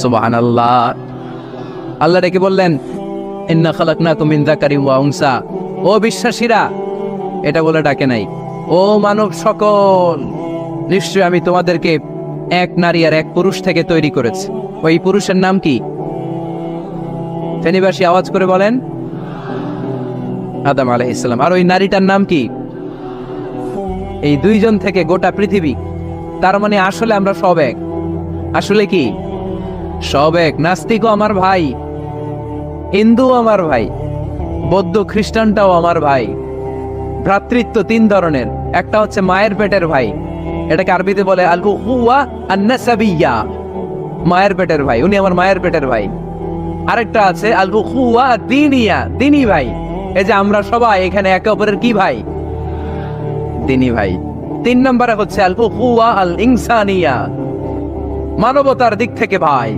সুবহানাল্লাহ। আল্লাহ ডেকে বললেন, ইন্না খালাকনাকুম মিন যাকারিন ওয়া উনসা। ও বিশ্বাসীরা, এটা বলে ডাকে নাই, ও মানব সকল, নিশ্চয় আমি তোমাদেরকে এক নারী আর এক পুরুষ থেকে তৈরি করেছি। ওই পুরুষের নাম কি? ফেনীবাসী আওয়াজ করে বলেন, আদম আলাইহিস সালাম। আর ওই নারীটার নাম কি? এই দুইজন থেকে গোটা পৃথিবী। তার মানে আসলে আমরা সব এক। আসলে কি? সব এক। নাস্তিকও আমার ভাই, হিন্দুও আমার ভাই, বৌদ্ধ খ্রিস্টানটাও আমার ভাই। ভ্রাতৃত্ব তিন ধরনের। একটা হচ্ছে মায়ের পেটের ভাই, এটাকে আরবিতে বলে আল উখুওয়া আন-নাসাবিয়্যা। মায়ের পেটের ভাই, উনি আমার মায়ের পেটের ভাই। আরেকটা আছে আল উখুওয়া আদ-দীনিয়া, দ্বীনি ভাই। এই যে আমরা সবাই এখানে একে অপরের কি ভাই? দ্বীনি ভাই। তিন নম্বরে হচ্ছে আল উখুওয়া আল-ইনসানিয়া, মানবতার দিক থেকে ভাই।